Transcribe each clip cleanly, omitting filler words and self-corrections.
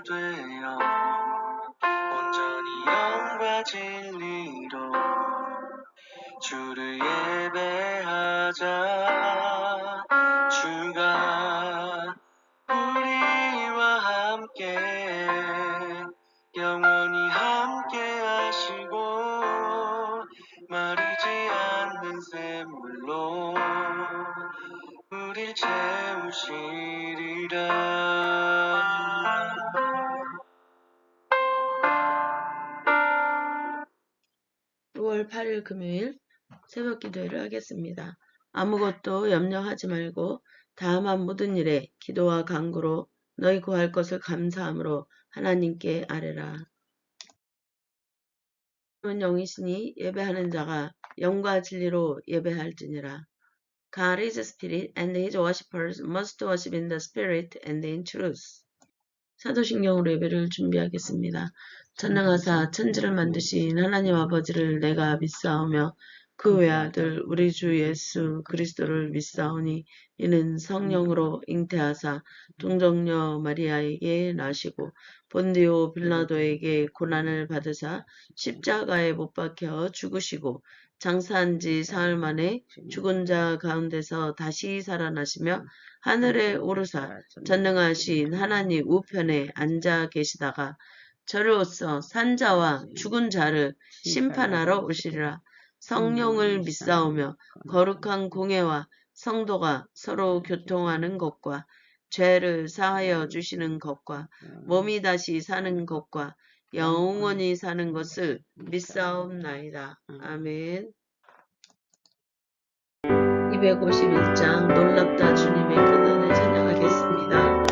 되어 온전히 영과 진리로 주를 예배하자. 주가 우리와 함께 영원히 함께 하시고 마르지 않는 샘물로 우릴 채우시리라. 6월 8일 금요일 새벽 기도회를 하겠습니다. 아무것도 염려하지 말고 다만 모든 일에 기도와 간구로 너희 구할 것을 감사함으로 하나님께 아뢰라. 하나님은 영이시니 예배하는 자가 영과 진리로 예배할지니라. God is a spirit, and his worshippers must worship in the spirit and in truth. 사도신경으로 예배를 준비하겠습니다. 전능하사 천지를 만드신 하나님 아버지를 내가 믿사오며 그 외아들 우리 주 예수 그리스도를 믿사오니 이는 성령으로 잉태하사 동정녀 마리아에게 나시고 본디오 빌라도에게 고난을 받으사 십자가에 못 박혀 죽으시고 장사한 지 사흘 만에 죽은 자 가운데서 다시 살아나시며 하늘에 오르사 전능하신 하나님 우편에 앉아 계시다가 저로서 산자와 죽은 자를 심판하러 오시리라. 성령을 믿사오며 거룩한 공회와 성도가 서로 교통하는 것과 죄를 사하여 주시는 것과 몸이 다시 사는 것과 영원히 사는 것을 믿사옵나이다. 아멘. 251장 놀랍다 주님의 근원을 찬양하겠습니다.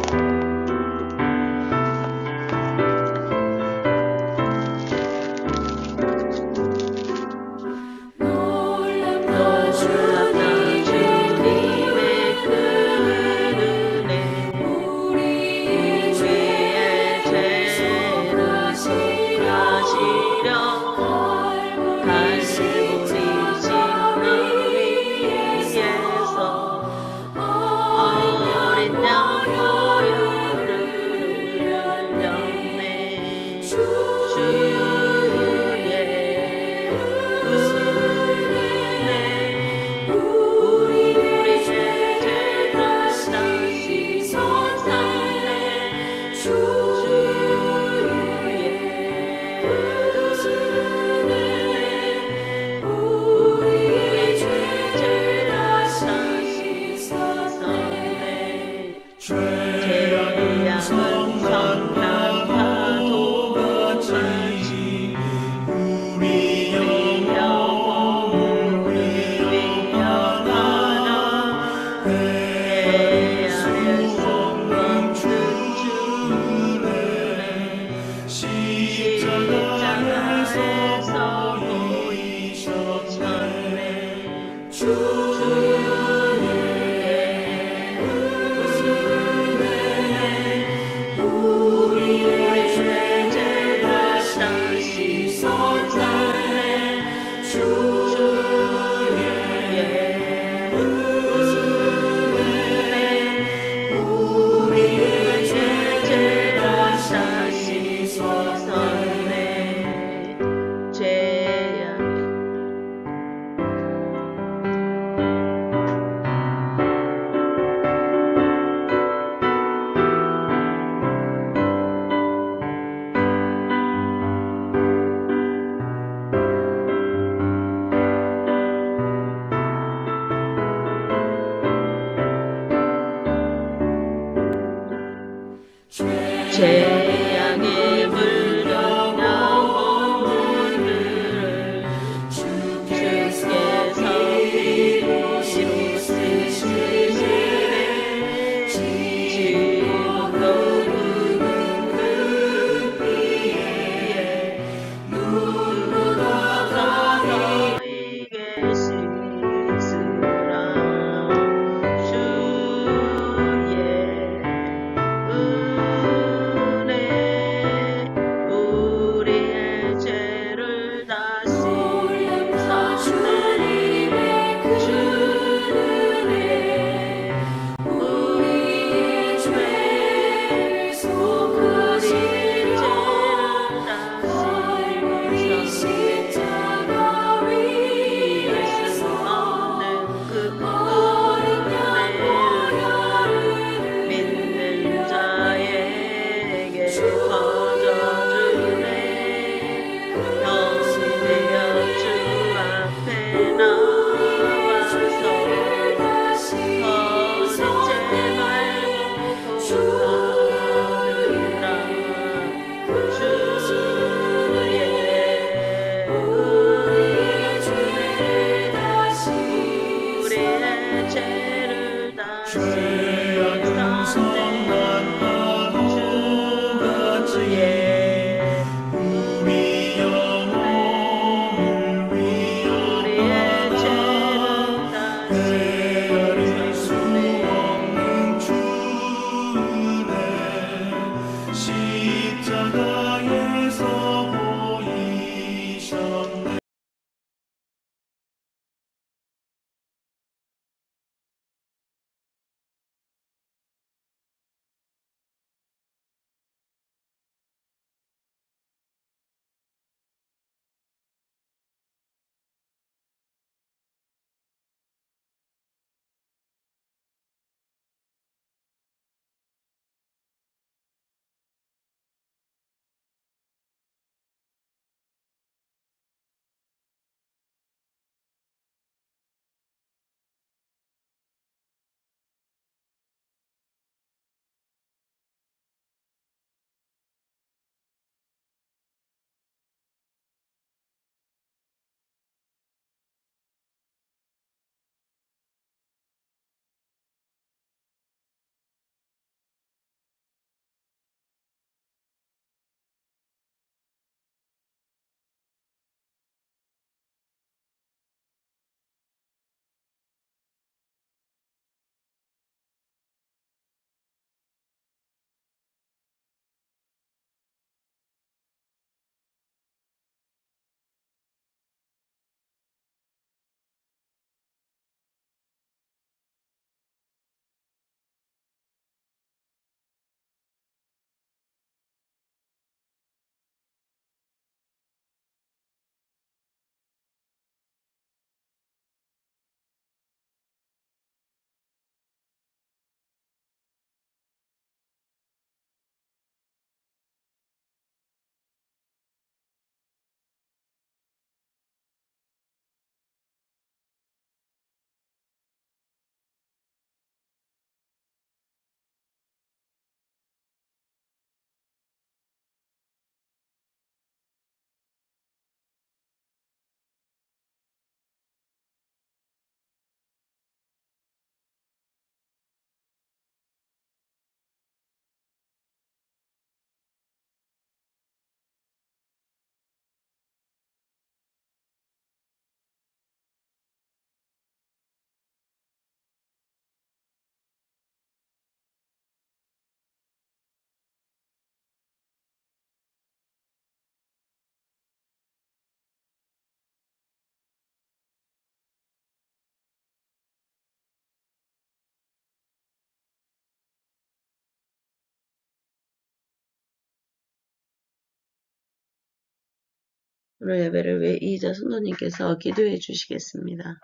오늘 예배를 위해 이희자 성도님께서 기도해 주시겠습니다.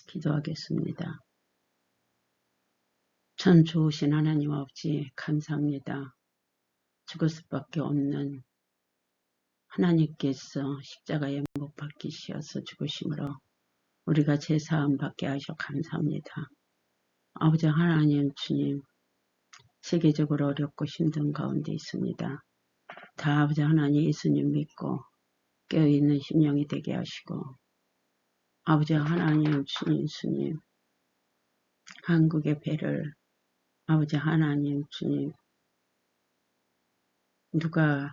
기도하겠습니다. 참 좋으신 하나님 아버지 감사합니다. 죽을 수밖에 없는 하나님께서 십자가에 못 박히셔서 죽으심으로 우리가 제사함 받게 하셔 감사합니다. 아버지 하나님 주님, 세계적으로 어렵고 힘든 가운데 있습니다. 다 아버지 하나님 예수님 믿고 깨어있는 심령이 되게 하시고, 아버지 하나님 주님 한국의 배를 아버지 하나님 주님, 누가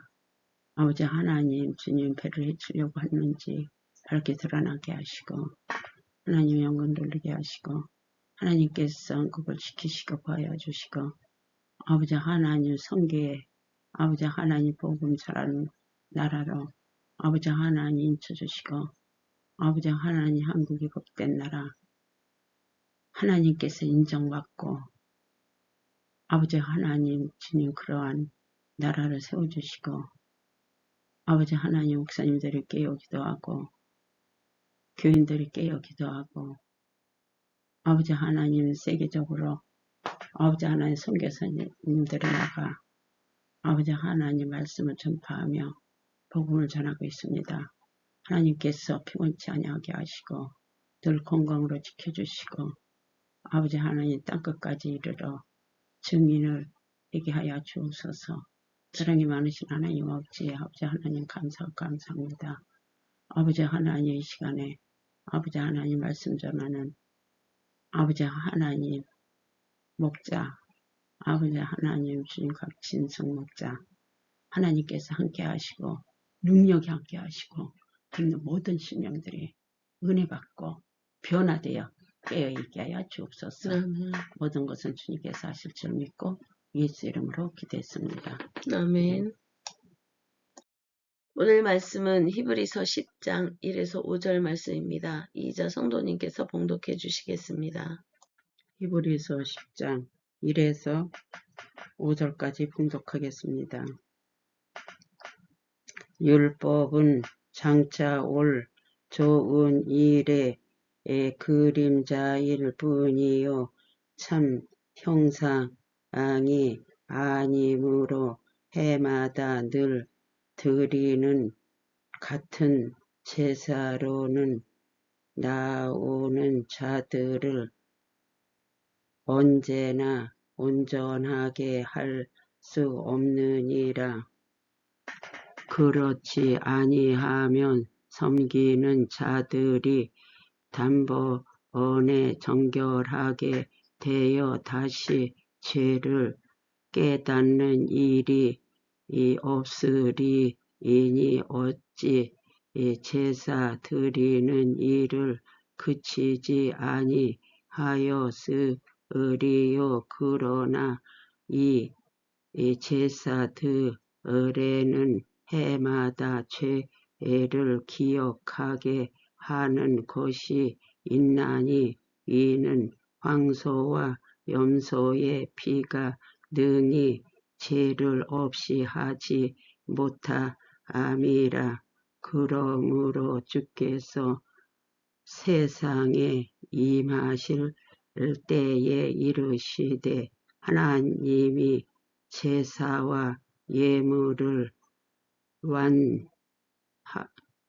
아버지 하나님 주님 배를 해치려고 했는지 밝게 드러나게 하시고, 하나님 영광 돌리게 하시고, 하나님께서 한국을 지키시고 보여주시고, 아버지 하나님 성계에 아버지 하나님 복음 전하는 나라로 아버지 하나님 인쳐주시고, 아버지 하나님 한국이 복된 나라 하나님께서 인정받고, 아버지 하나님 주님 그러한 나라를 세워주시고, 아버지 하나님 목사님들이 깨우기도 하고 교인들이 깨우기도 하고, 아버지 하나님 세계적으로 아버지 하나님 선교사님들이 나가 아버지 하나님 말씀을 전파하며 복음을 전하고 있습니다. 하나님께서 피곤치 아니하게 하시고 늘 건강으로 지켜주시고, 아버지 하나님 땅끝까지 이르러 증인을 되게 하여 주옵소서. 사랑이 많으신 하나님 아버지 하나님 감사합니다. 아버지 하나님 이 시간에 아버지 하나님 말씀 전하는 아버지 하나님 목자, 아버지 하나님 주님 각진성 목자 하나님께서 함께 하시고 능력이 함께 하시고 듣는 모든 심령들이 은혜 받고 변화되어 깨어있게 하여 주옵소서. 모든 것은 주님께서 하실 줄 믿고 예수 이름으로 기도했습니다. 아멘. 오늘 말씀은 히브리서 10장 1에서 5절 말씀입니다. 이희자 성도님께서 봉독해 주시겠습니다. 히브리서 10장 1에서 5절까지 봉독하겠습니다. 율법은 장차 올 좋은 일의 그림자일 뿐이요 참 형상이 아니므로 해마다 늘 드리는 같은 제사로는 나오는 자들을 언제나 온전하게 할 수 없느니라. 그렇지 아니하면 섬기는 자들이 단번에 정결하게 되어 다시 죄를 깨닫는 일이 없으리니 어찌 제사 드리는 일을 그치지 아니하였으리요. 그러나 이 제사 드레는 해마다 죄를 기억하게 하는 것이 있나니 이는 황소와 염소의 피가 능히 죄를 없이 하지 못함이라. 그러므로 주께서 세상에 임하실 때에 이르시되 하나님이 제사와 예물을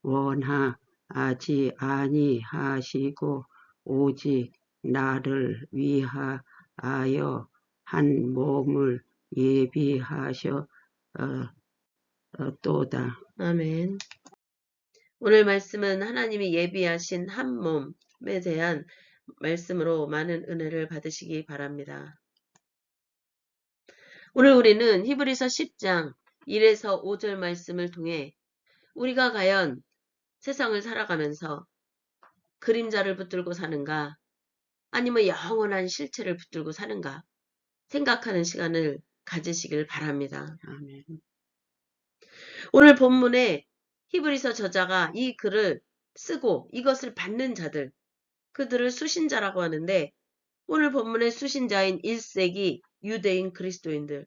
원하지 아니하시고 오직 나를 위하여 한 몸을 예비하셨도다. 아멘. 오늘 말씀은 하나님이 예비하신 한 몸에 대한 말씀으로 많은 은혜를 받으시기 바랍니다. 오늘 우리는 히브리서 10장 1에서 5절 말씀을 통해 우리가 과연 세상을 살아가면서 그림자를 붙들고 사는가 아니면 영원한 실체를 붙들고 사는가 생각하는 시간을 가지시길 바랍니다. 아멘. 오늘 본문에 히브리서 저자가 이 글을 쓰고 이것을 받는 자들, 그들을 수신자라고 하는데 오늘 본문의 수신자인 1세기 유대인 그리스도인들,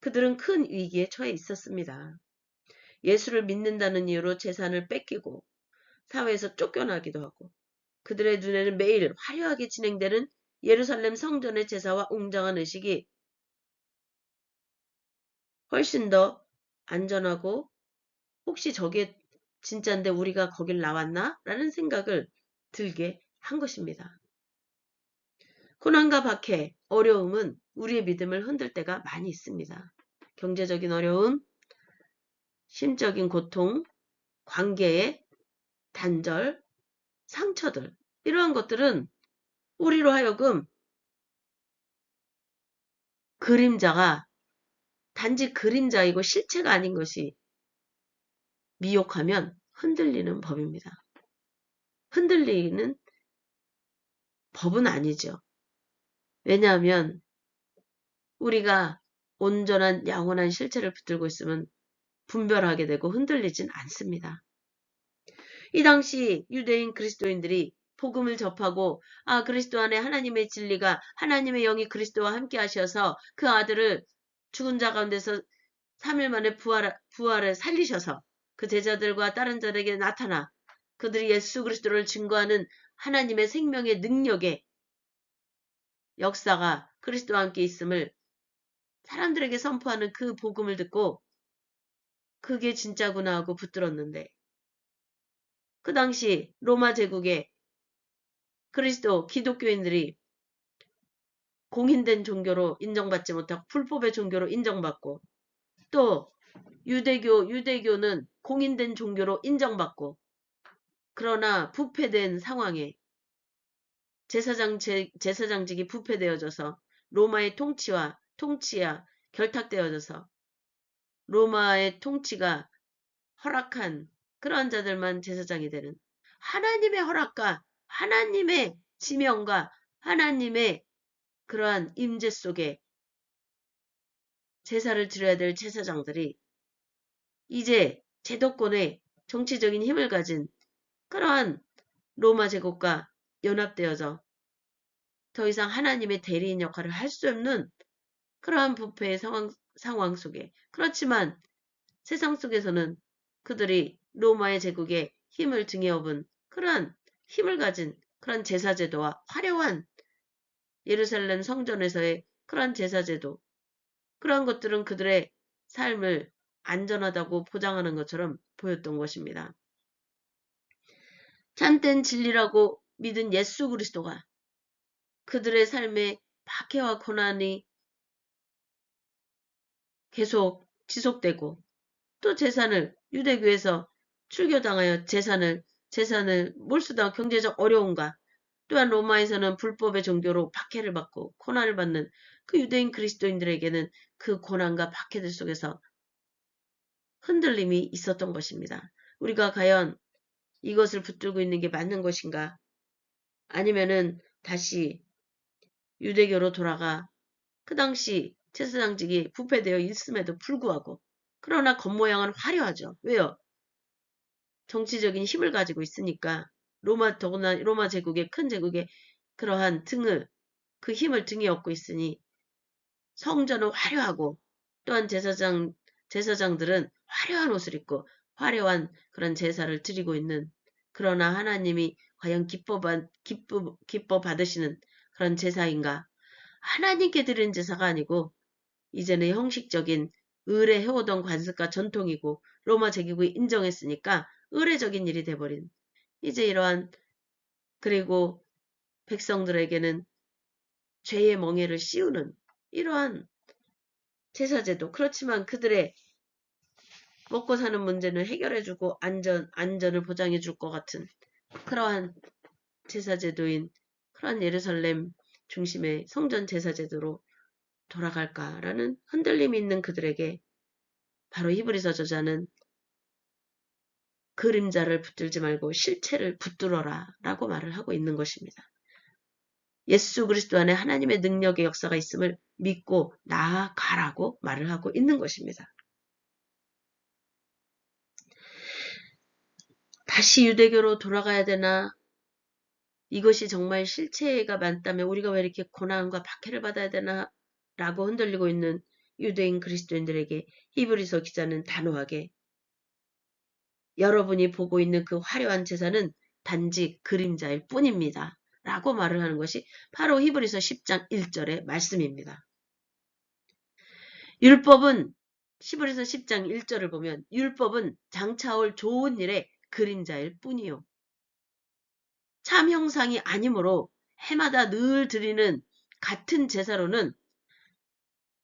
그들은 큰 위기에 처해 있었습니다. 예수를 믿는다는 이유로 재산을 뺏기고 사회에서 쫓겨나기도 하고 그들의 눈에는 매일 화려하게 진행되는 예루살렘 성전의 제사와 웅장한 의식이 훨씬 더 안전하고 혹시 저게 진짜인데 우리가 거길 나왔나? 라는 생각을 들게 한 것입니다. 고난과 박해, 어려움은 우리의 믿음을 흔들 때가 많이 있습니다. 경제적인 어려움, 심적인 고통, 관계의 단절, 상처들 이러한 것들은 우리로 하여금 그림자가 단지 그림자이고 실체가 아닌 것이 미혹하면 흔들리는 법입니다. 흔들리는 법은 아니죠. 왜냐하면 우리가 온전한 영원한 실체를 붙들고 있으면 분별하게 되고 흔들리진 않습니다. 이 당시 유대인 그리스도인들이 복음을 접하고 그리스도 안에 하나님의 진리가 하나님의 영이 그리스도와 함께 하셔서 그 아들을 죽은 자 가운데서 3일 만에 부활을 살리셔서 그 제자들과 다른 자들에게 나타나 그들이 예수 그리스도를 증거하는 하나님의 생명의 능력의 역사가 그리스도와 함께 있음을 사람들에게 선포하는 그 복음을 듣고 그게 진짜구나 하고 붙들었는데 그 당시 로마 제국의 그리스도 기독교인들이 공인된 종교로 인정받지 못하고 불법의 종교로 인정받고 또 유대교는 공인된 종교로 인정받고 그러나 부패된 상황에 제사장직이 부패되어져서 로마의 통치와 결탁되어져서 로마의 통치가 허락한 그러한 자들만 제사장이 되는 하나님의 허락과 하나님의 지명과 하나님의 그러한 임재 속에 제사를 드려야 될 제사장들이 이제 제도권의 정치적인 힘을 가진 그러한 로마 제국과 연합되어서 더 이상 하나님의 대리인 역할을 할 수 없는 그러한 부패의 상황 속에 그렇지만 세상 속에서는 그들이 로마의 제국의 힘을 등에 업은 그러한 힘을 가진 그런 제사제도와 화려한 예루살렘 성전에서의 그러한 제사제도 그러한 것들은 그들의 삶을 안전하다고 보장하는 것처럼 보였던 것입니다. 참된 진리라고 믿은 예수 그리스도가 그들의 삶에 박해와 고난이 계속 지속되고 또 재산을 유대교에서 출교당하여 재산을 몰수당하고 경제적 어려움과 또한 로마에서는 불법의 종교로 박해를 받고 고난을 받는 그 유대인 그리스도인들에게는 그 고난과 박해들 속에서 흔들림이 있었던 것입니다. 우리가 과연 이것을 붙들고 있는 게 맞는 것인가? 아니면은 다시 유대교로 돌아가 그 당시 제사장직이 부패되어 있음에도 불구하고 그러나 겉모양은 화려하죠. 왜요? 정치적인 힘을 가지고 있으니까 더구나 로마 제국의 큰 제국의 그러한 그 힘을 등에 업고 있으니 성전은 화려하고 또한 제사장들은 화려한 옷을 입고 화려한 그런 제사를 드리고 있는 그러나 하나님이 과연 기뻐 받으시는 그런 제사인가? 하나님께 드리는 제사가 아니고 이제는 형식적인 의례해오던 관습과 전통이고 로마 제국이 인정했으니까 의례적인 일이 돼버린 이제 이러한 그리고 백성들에게는 죄의 멍에를 씌우는 이러한 제사제도 그렇지만 그들의 먹고 사는 문제는 해결해주고 안전을 보장해줄 것 같은 그러한 제사제도인 그러한 예루살렘 중심의 성전 제사제도로 돌아갈까라는 흔들림이 있는 그들에게 바로 히브리서 저자는 그림자를 붙들지 말고 실체를 붙들어라 라고 말을 하고 있는 것입니다. 예수 그리스도 안에 하나님의 능력의 역사가 있음을 믿고 나아가라고 말을 하고 있는 것입니다. 다시 유대교로 돌아가야 되나? 이것이 정말 실체가 많다면 우리가 왜 이렇게 고난과 박해를 받아야 되나? 라고 흔들리고 있는 유대인 그리스도인들에게 히브리서 기자는 단호하게 여러분이 보고 있는 그 화려한 제사는 단지 그림자일 뿐입니다. 라고 말을 하는 것이 바로 히브리서 10장 1절의 말씀입니다. 율법은 히브리서 10장 1절을 보면 율법은 장차올 좋은 일의 그림자일 뿐이요. 참 형상이 아니므로 해마다 늘 드리는 같은 제사로는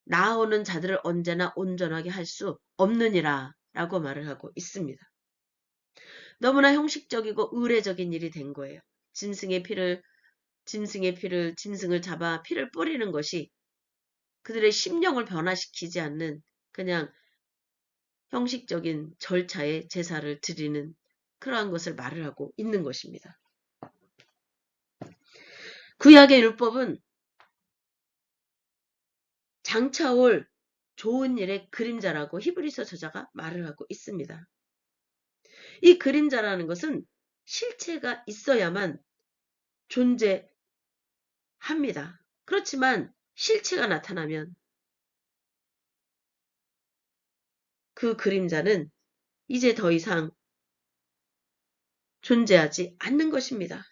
나아오는 자들을 언제나 온전하게 할 수 없느니라 라고 말을 하고 있습니다. 너무나 형식적이고 의례적인 일이 된 거예요. 짐승을 잡아 피를 뿌리는 것이 그들의 심령을 변화시키지 않는 그냥 형식적인 절차의 제사를 드리는 그러한 것을 말을 하고 있는 것입니다. 구약의 율법은 장차올 좋은 일의 그림자라고 히브리서 저자가 말을 하고 있습니다. 이 그림자라는 것은 실체가 있어야만 존재합니다. 그렇지만 실체가 나타나면 그 그림자는 이제 더 이상 존재하지 않는 것입니다.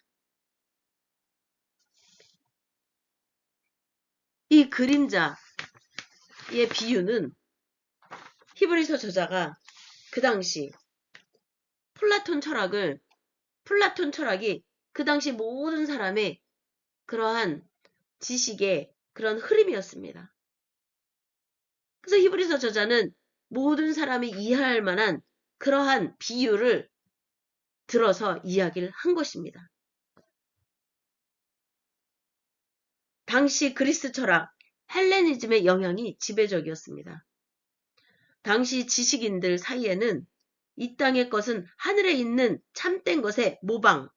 이 그림자의 비유는 히브리서 저자가 그 당시 플라톤 철학이 그 당시 모든 사람의 그러한 지식의 그런 흐름이었습니다. 그래서 히브리서 저자는 모든 사람이 이해할 만한 그러한 비유를 들어서 이야기를 한 것입니다. 당시 그리스 철학, 헬레니즘의 영향이 지배적이었습니다. 당시 지식인들 사이에는 이 땅의 것은 하늘에 있는 참된 것의 모방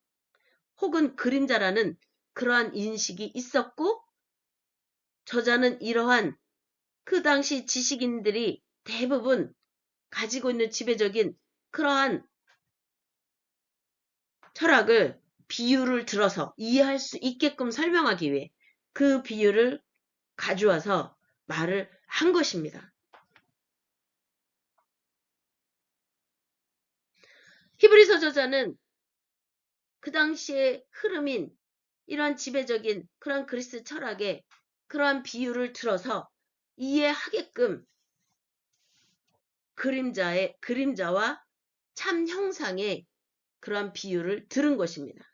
혹은 그림자라는 그러한 인식이 있었고 저자는 이러한 그 당시 지식인들이 대부분 가지고 있는 지배적인 그러한 철학을 비유를 들어서 이해할 수 있게끔 설명하기 위해 그 비유를 가져와서 말을 한 것입니다. 히브리서 저자는 그 당시의 흐름인 이러한 지배적인 그러한 그리스 철학의 그러한 비유를 들어서 이해하게끔 그림자와 참 형상의 그러한 비유를 들은 것입니다.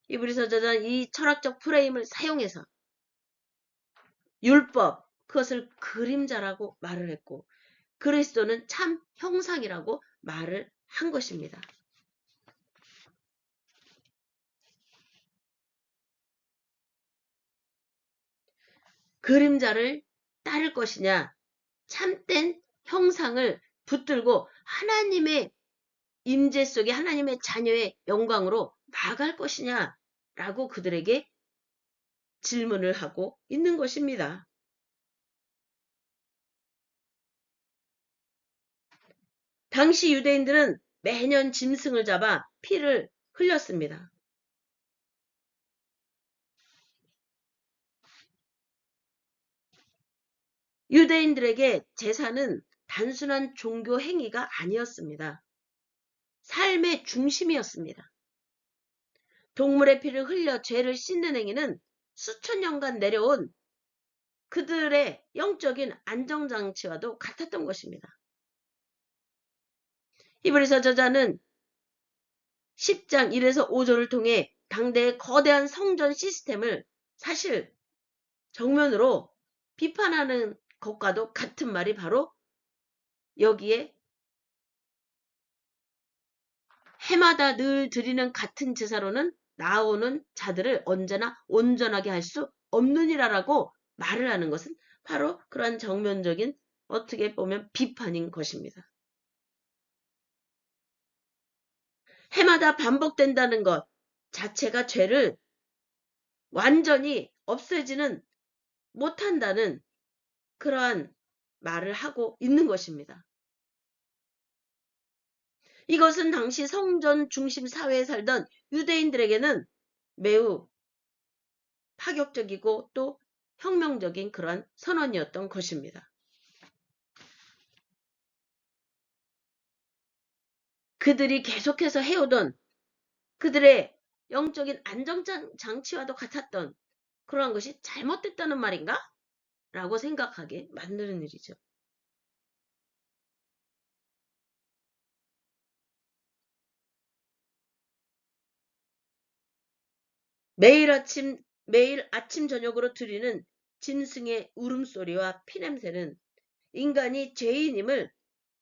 히브리서 저자는 이 철학적 프레임을 사용해서 율법, 그것을 그림자라고 말을 했고 그리스도는 참 형상이라고 말을 한 것입니다. 그림자를 따를 것이냐, 참된 형상을 붙들고 하나님의 임재 속에 하나님의 자녀의 영광으로 나아갈 것이냐라고 그들에게 질문을 하고 있는 것입니다. 당시 유대인들은 매년 짐승을 잡아 피를 흘렸습니다. 유대인들에게 제사는 단순한 종교 행위가 아니었습니다. 삶의 중심이었습니다. 동물의 피를 흘려 죄를 씻는 행위는 수천 년간 내려온 그들의 영적인 안정장치와도 같았던 것입니다. 히브리서 저자는 10장 1에서 5절을 통해 당대의 거대한 성전 시스템을 사실 정면으로 비판하는 것과도 같은 말이 바로 여기에 해마다 늘 드리는 같은 제사로는 나오는 자들을 언제나 온전하게 할 수 없느니라라고 말을 하는 것은 바로 그러한 정면적인 어떻게 보면 비판인 것입니다. 해마다 반복된다는 것 자체가 죄를 완전히 없애지는 못한다는 그러한 말을 하고 있는 것입니다. 이것은 당시 성전 중심 사회에 살던 유대인들에게는 매우 파격적이고 또 혁명적인 그러한 선언이었던 것입니다. 그들이 계속해서 해오던 그들의 영적인 안정장치와도 같았던 그러한 것이 잘못됐다는 말인가? 라고 생각하게 만드는 일이죠. 매일 아침 저녁으로 드리는 짐승의 울음소리와 피냄새는 인간이 죄인임을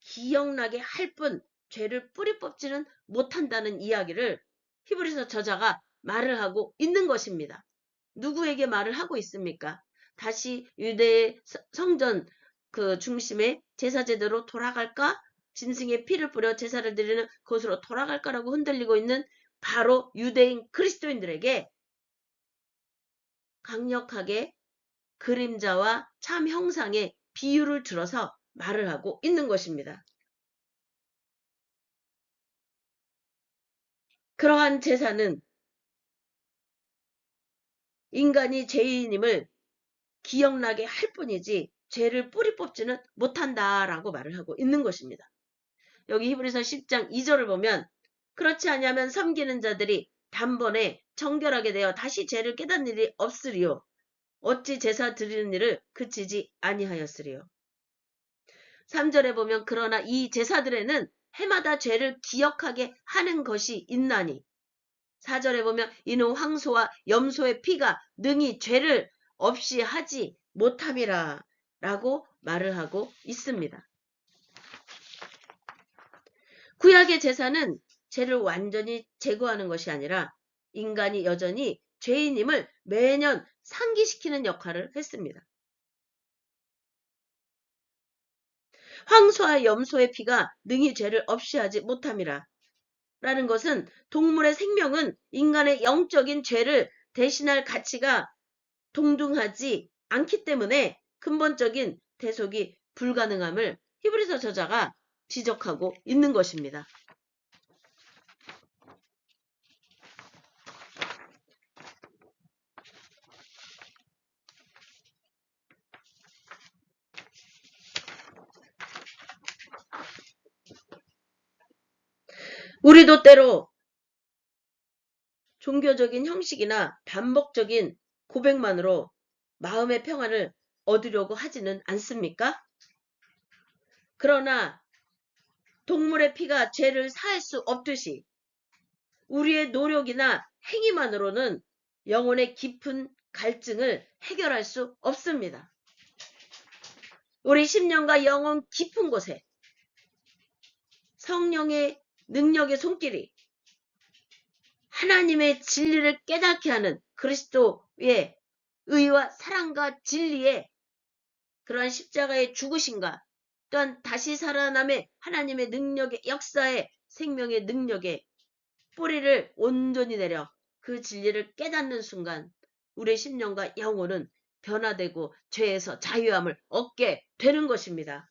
기억나게 할 뿐 죄를 뿌리 뽑지는 못한다는 이야기를 히브리서 저자가 말을 하고 있는 것입니다. 누구에게 말을 하고 있습니까? 다시 유대의 성전 그 중심에 제사 제대로 돌아갈까? 짐승의 피를 뿌려 제사를 드리는 곳으로 돌아갈까라고 흔들리고 있는 바로 유대인 그리스도인들에게 강력하게 그림자와 참 형상의 비유를 들어서 말을 하고 있는 것입니다. 그러한 제사는 인간이 죄인임을 기억나게 할 뿐이지 죄를 뿌리 뽑지는 못한다라고 말을 하고 있는 것입니다. 여기 히브리서 10장 2절을 보면 그렇지 아니하면 섬기는 자들이 단번에 정결하게 되어 다시 죄를 깨닫는 일이 없으리요. 어찌 제사 드리는 일을 그치지 아니하였으리요. 3절에 보면 그러나 이 제사들에는 해마다 죄를 기억하게 하는 것이 있나니 4절에 보면 이는 황소와 염소의 피가 능히 죄를 없이 하지 못함이라 라고 말을 하고 있습니다. 구약의 제사는 죄를 완전히 제거하는 것이 아니라 인간이 여전히 죄인임을 매년 상기시키는 역할을 했습니다. 황소와 염소의 피가 능히 죄를 없이 하지 못함이라 라는 것은 동물의 생명은 인간의 영적인 죄를 대신할 가치가 동등하지 않기 때문에 근본적인 대속이 불가능함을 히브리서 저자가 지적하고 있는 것입니다. 우리도 때로 종교적인 형식이나 반복적인 고백만으로 마음의 평안을 얻으려고 하지는 않습니까? 그러나 동물의 피가 죄를 사할 수 없듯이 우리의 노력이나 행위만으로는 영혼의 깊은 갈증을 해결할 수 없습니다. 우리 심령과 영혼 깊은 곳에 성령의 능력의 손길이 하나님의 진리를 깨닫게 하는 그리스도의 의와 사랑과 진리의 그러한 십자가의 죽으심과 또한 다시 살아남의 하나님의 능력의 역사의 생명의 능력에 뿌리를 온전히 내려 그 진리를 깨닫는 순간 우리의 심령과 영혼은 변화되고 죄에서 자유함을 얻게 되는 것입니다.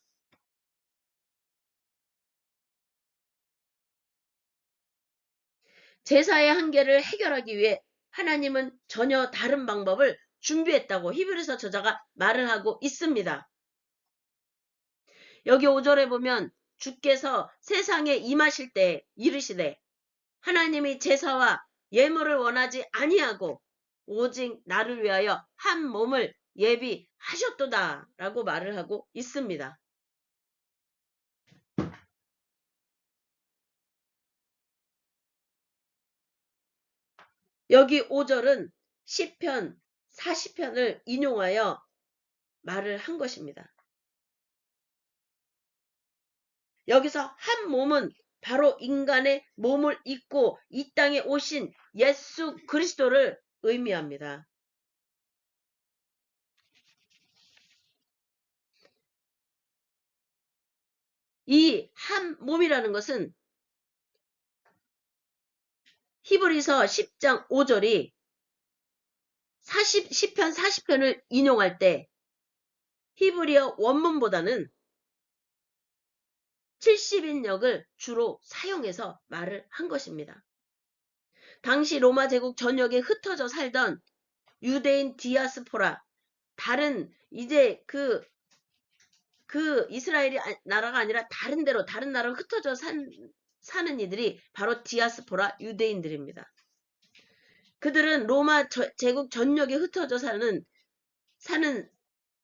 제사의 한계를 해결하기 위해 하나님은 전혀 다른 방법을 준비했다고 히브리서 저자가 말을 하고 있습니다. 여기 5절에 보면 주께서 세상에 임하실 때 이르시되 하나님이 제사와 예물을 원하지 아니하고 오직 나를 위하여 한 몸을 예비하셨도다 라고 말을 하고 있습니다. 여기 5절은 시편 40편을 인용하여 말을 한 것입니다. 여기서 한 몸은 바로 인간의 몸을 입고 이 땅에 오신 예수 그리스도를 의미합니다. 이 한 몸이라는 것은 히브리서 10장 5절이 시편 40편을 인용할 때 히브리어 원문보다는 70인역을 주로 사용해서 말을 한 것입니다. 당시 로마 제국 전역에 흩어져 살던 유대인 디아스포라, 다른 이제 그 이스라엘이 나라가 아니라 다른 데로 다른 나라로 흩어져 산 사는 이들이 바로 디아스포라 유대인들입니다. 그들은 로마 제국 전역에 흩어져 사는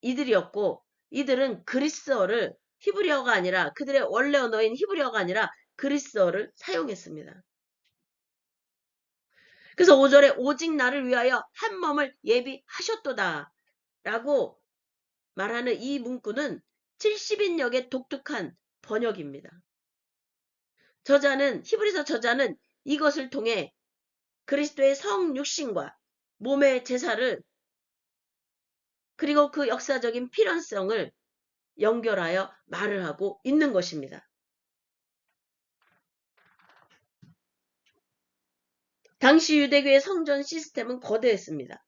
이들이었고, 이들은 그리스어를 히브리어가 아니라, 그들의 원래 언어인 히브리어가 아니라 그리스어를 사용했습니다. 그래서 5절에 오직 나를 위하여 한 몸을 예비하셨도다 라고 말하는 이 문구는 70인역의 독특한 번역입니다. 히브리서 저자는 이것을 통해 그리스도의 성육신과 몸의 제사를, 그리고 그 역사적인 필연성을 연결하여 말을 하고 있는 것입니다. 당시 유대교의 성전 시스템은 거대했습니다.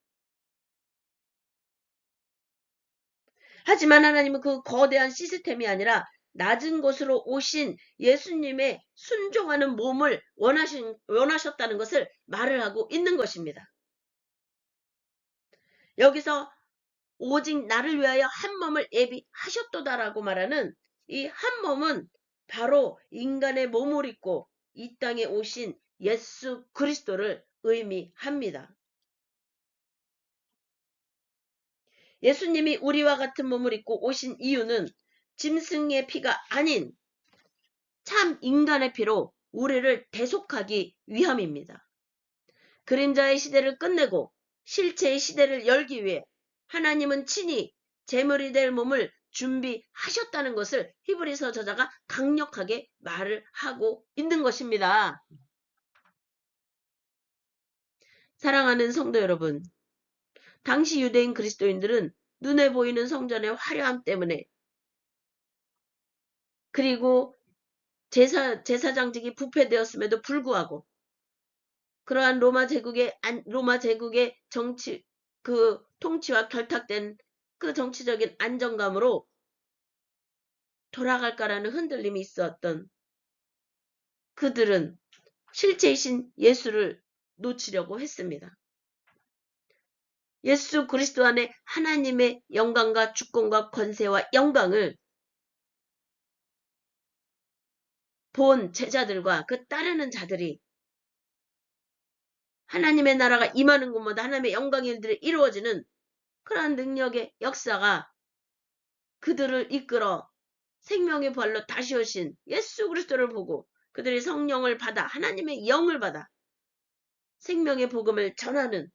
하지만 하나님은 그 거대한 시스템이 아니라 낮은 곳으로 오신 예수님의 순종하는 몸을 원하셨다는 것을 말을 하고 있는 것입니다. 여기서 오직 나를 위하여 한 몸을 예비하셨도다라고 말하는 이 한 몸은 바로 인간의 몸을 입고 이 땅에 오신 예수 그리스도를 의미합니다. 예수님이 우리와 같은 몸을 입고 오신 이유는 짐승의 피가 아닌 참 인간의 피로 우리를 대속하기 위함입니다. 그림자의 시대를 끝내고 실체의 시대를 열기 위해 하나님은 친히 제물이 될 몸을 준비하셨다는 것을 히브리서 저자가 강력하게 말을 하고 있는 것입니다. 사랑하는 성도 여러분, 당시 유대인 그리스도인들은 눈에 보이는 성전의 화려함 때문에, 그리고 제사장직이 부패되었음에도 불구하고 그러한 로마 제국의 통치와 결탁된 그 정치적인 안정감으로 돌아갈까라는 흔들림이 있었던 그들은 실체이신 예수를 놓치려고 했습니다. 예수 그리스도 안에 하나님의 영광과 주권과 권세와 영광을 본 제자들과 그 따르는 자들이 하나님의 나라가 임하는 곳마다 하나님의 영광의 일들이 이루어지는 그러한 능력의 역사가 그들을 이끌어 생명의 부활로 다시 오신 예수 그리스도를 보고 그들이 성령을 받아 하나님의 영을 받아 생명의 복음을 전하는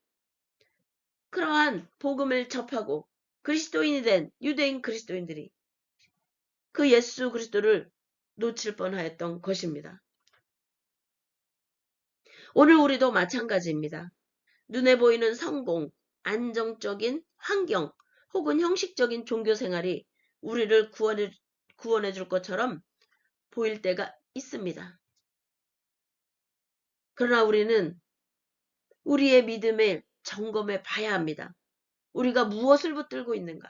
그러한 복음을 접하고 그리스도인이 된 유대인 그리스도인들이 그 예수 그리스도를 놓칠 뻔하였던 것입니다. 오늘 우리도 마찬가지입니다. 눈에 보이는 성공, 안정적인 환경 혹은 형식적인 종교 생활이 우리를 구원해 줄 것처럼 보일 때가 있습니다. 그러나 우리는 우리의 믿음을 점검해 봐야 합니다. 우리가 무엇을 붙들고 있는가?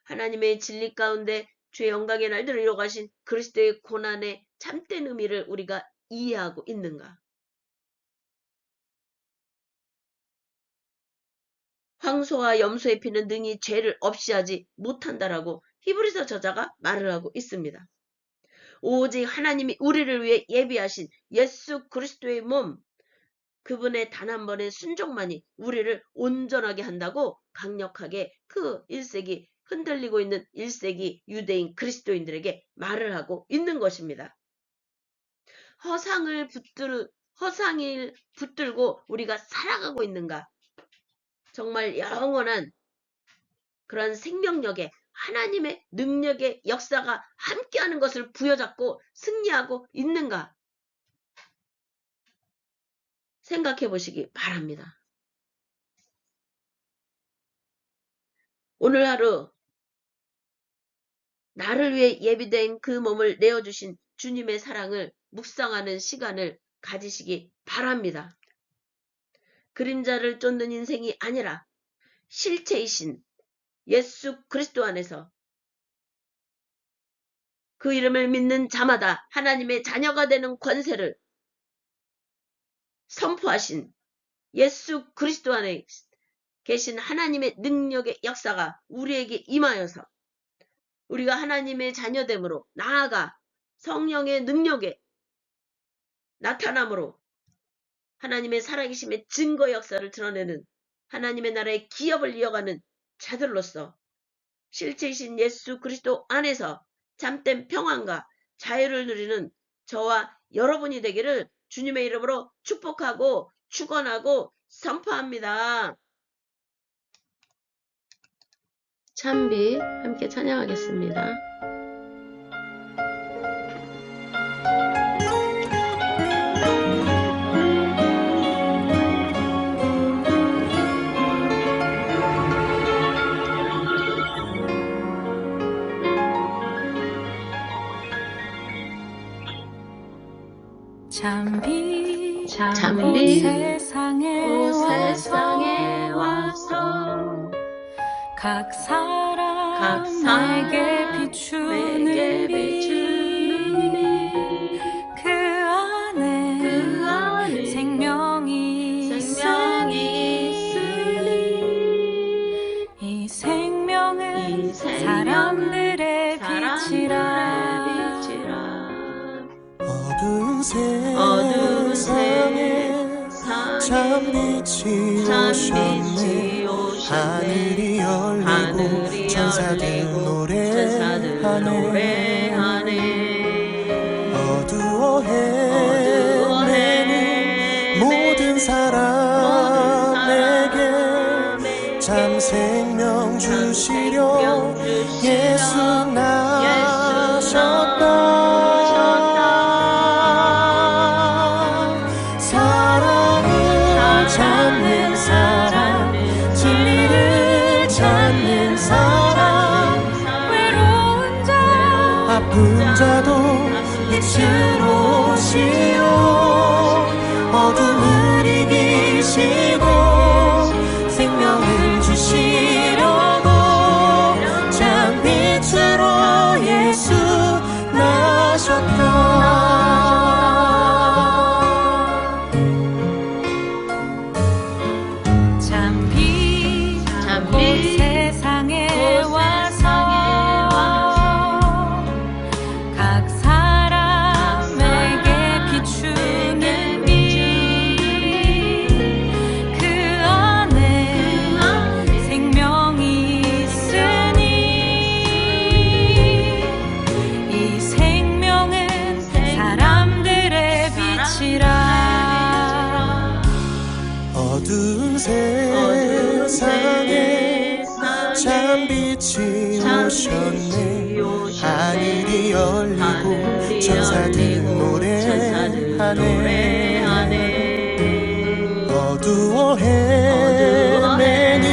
하나님의 진리 가운데 주의 영광의 날들을 이뤄가신 그리스도의 고난의 참된 의미를 우리가 이해하고 있는가? 황소와 염소의 피는 능히 죄를 없이 하지 못한다라고 히브리서 저자가 말을 하고 있습니다. 오직 하나님이 우리를 위해 예비하신 예수 그리스도의 몸, 그분의 단 한 번의 순종만이 우리를 온전하게 한다고 강력하게 그 1세기 흔들리고 있는 1세기 유대인 그리스도인들에게 말을 하고 있는 것입니다. 허상을 붙들고 우리가 살아가고 있는가? 정말 영원한 그런 생명력에 하나님의 능력의 역사가 함께하는 것을 부여잡고 승리하고 있는가? 생각해 보시기 바랍니다. 오늘 하루 나를 위해 예비된 그 몸을 내어주신 주님의 사랑을 묵상하는 시간을 가지시기 바랍니다. 그림자를 쫓는 인생이 아니라 실체이신 예수 그리스도 안에서 그 이름을 믿는 자마다 하나님의 자녀가 되는 권세를 선포하신 예수 그리스도 안에 계신 하나님의 능력의 역사가 우리에게 임하여서 우리가 하나님의 자녀됨으로 나아가 성령의 능력에 나타남으로 하나님의 살아계심의 증거 역사를 드러내는 하나님의 나라의 기업을 이어가는 자들로서 실제이신 예수 그리스도 안에서 참된 평안과 자유를 누리는 저와 여러분이 되기를 주님의 이름으로 축복하고 축원하고 선포합니다. 찬비 함께 찬양하겠습니다. 잠비 잠비 세상에 세상에 와서 각 사람에게 비추는 빛 그 안에 생명이 있으니 이 생명은 사람들의 빛이라 어두운 세상에 참빛이 오셨네. 하늘이 열리고 천사들 노래하네. 어두워 헤매는 모든 사람에게 참 생명 주시려 예수 나셨다. 사랑을 찾는 사람, 진리를 찾는 사람, 외로운 자 아픈 자도 빛으로 오시오. 어둠을 이기시고 생명을 주시려고 참 빛으로 예수 나셨다. 잠비 세상에 와서 각 사람에게 비추는 빛 그 안에 생명이 있으니 이 생명은 사람들의 빛이라. 어두운 세상에 참빛이 오셨네. 하늘이 열리고 천사들 노래하네. 어두워 헤매는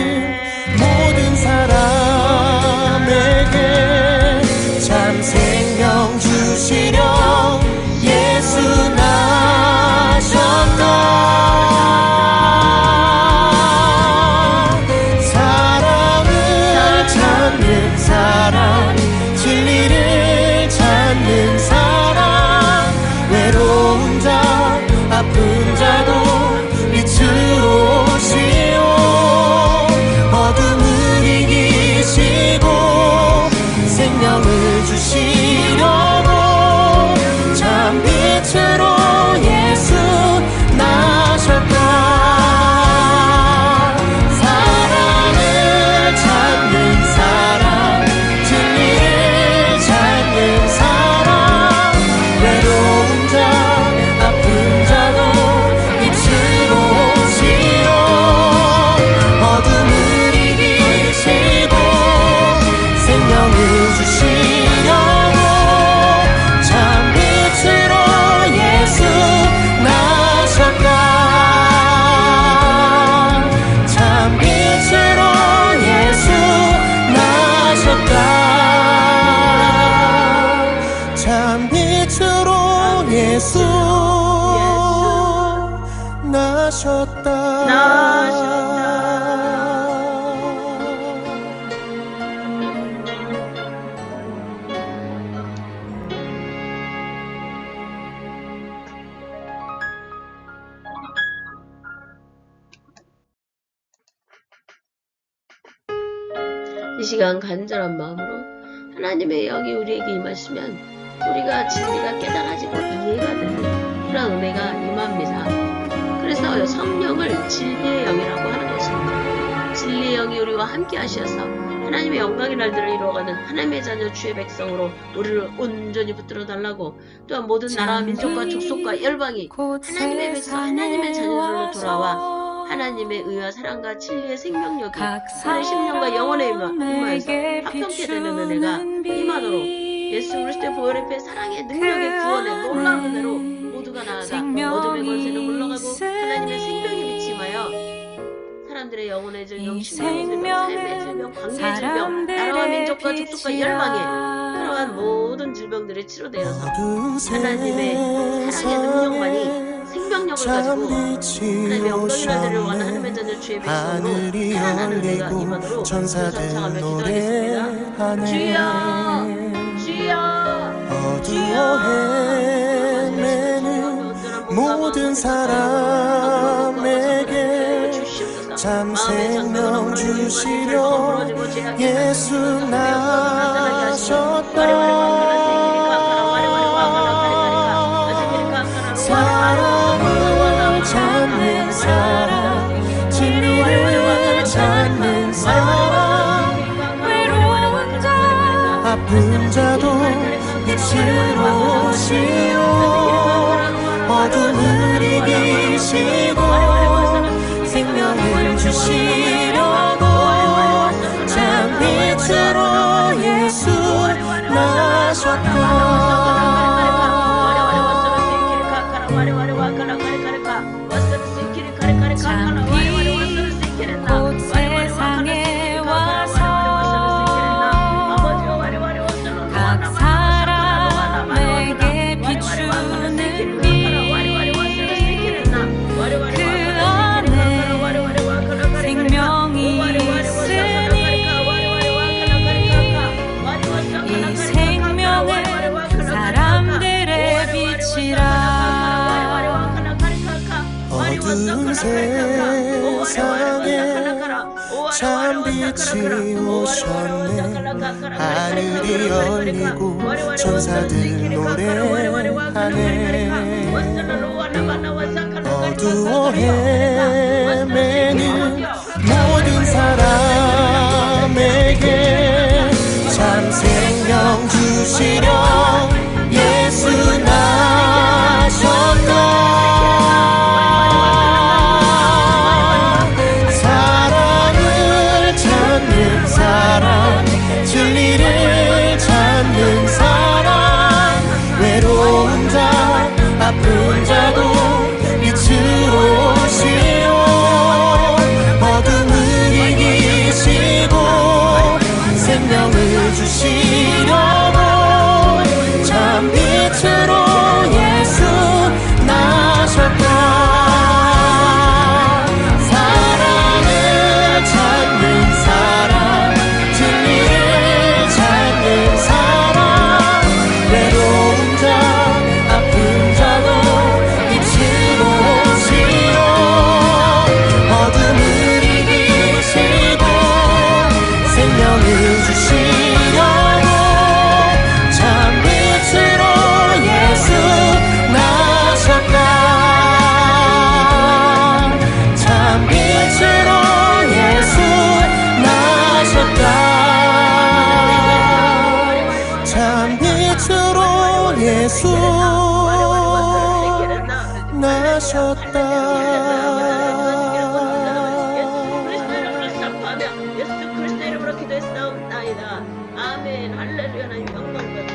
모든 사람에게 참 생명 주시려 예수 나셨다. 사랑을 찾는 사람, 진리를 찾는 사람, 외로운 자, 아픈 자도 빛으로 오시오. 어둠을 이기시고 생명을 주시려고 참 빛으로 예수 나셨다. 사랑을 찾는 사람, 진리를 찾는 사람, 외로운 자, 아픈 자도 빛으로 오시오. 어둠을 이기시고 생명을 주시려고 참 빛으로 예수 나셨다. 참 빛으로 예수 나셨다. 참 빛으로 예수 나셨다. 이 시간 간절한 마음으로 하나님의 영이 우리에게 임하시면 우리가 진리가 깨달아지고 이해가 되는 그런 은혜가 진리의 영이라고 하는 것입니다. 진리의 영이 우리와 함께 하셔서 하나님의 영광의 날들을 이루어가는 하나님의 자녀 주의 백성으로 우리를 온전히 붙들어 달라고, 또한 모든 나라와 민족과 족속과 열방이 하나님의 백성, 하나님의 자녀들로 돌아와 하나님의 의와 사랑과 진리의 생명력이 하나님의 심령과 영혼에 임하여서 합평케 되는 은혜가 임하도록 예수 그리스도의 보혈 앞에 사랑의 능력의 구원의 놀라운 은혜로 모두가 나아가 어둠의 권세는 물러가고 하나님의 생명이 비침하여 사람들의 영혼의 질병, 심령의 질병, 삶의 질병, 관계의 질병, 나라와 민족과 족속과 열방에 그러한 모든 질병들이 치료되어서 하나님의 사랑의 능력만이 생명력을 가지고 하나님의 영광의 날들을 원하는 하나님의 자녀 주의 백성으로 살아나는 은혜가 임하도록 전창하며 기도하겠습니다. 주여, 주여, 주여. 헤매는 모든 사람에게 참 생명 주시려 예수 나셨다. 사랑을 찾는 사람, 진리를 찾는 사람, 외로운 자 아픈 자도 빛으로 오시오. 어둠을 이기시고 생명을 주시려고 참 빛으로 예수 나셨다. 곧 세상에 와서 각 사람에게 비추는 빛, 그 안에 생명이 있으니 이 생명은 사람들의 빛이라. 어두운 세상에 참 빛이 오셨네. 하늘이 열리고 천사들 노래하네. 어두워 헤매는 모든 사람에게 참 생명 주시려 예수 나셨다. 진리를 찾는 사람, 외로운 자, 아픈 자도 빛으로 오시오. 어둠을 이기시고 생명을 주시려고 참 빛으로 예수 나셨다. 사랑을 찾는 사람, 주시려고 참 빛으로 예수 나셨다. 참 빛으로 예수 나셨다. 참 빛으로 예수 나셨다. 아멘. 할렐루야. 하나님 영광 받으소서.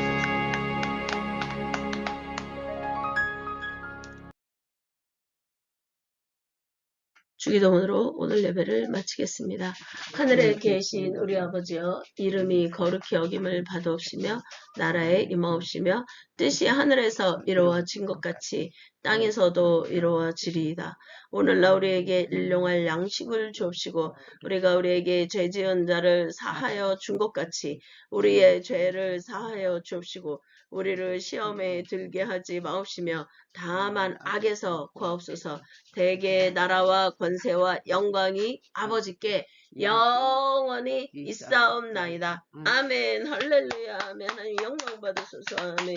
주기도문으로 오늘 예배를 마치겠습니다. 하늘에 계신 우리 아버지여, 이름이 거룩히 여김을 받으옵시며 나라에 임하옵시며 뜻이 하늘에서 이루어진 것 같이 땅에서도 이루어지리이다. 오늘날 우리에게 일용할 양식을 주옵시고 우리가 우리에게 죄 지은 자를 사하여 준 것 같이 우리의 죄를 사하여 주옵시고 우리를 시험에 들게 하지 마옵시며 다만 악에서 구하옵소서. 대개의 나라와 권세와 영광이 아버지께 영원히 있사옵나이다. 아멘. 할렐루야. 아멘. 하나님 영광 받으소서. 아멘.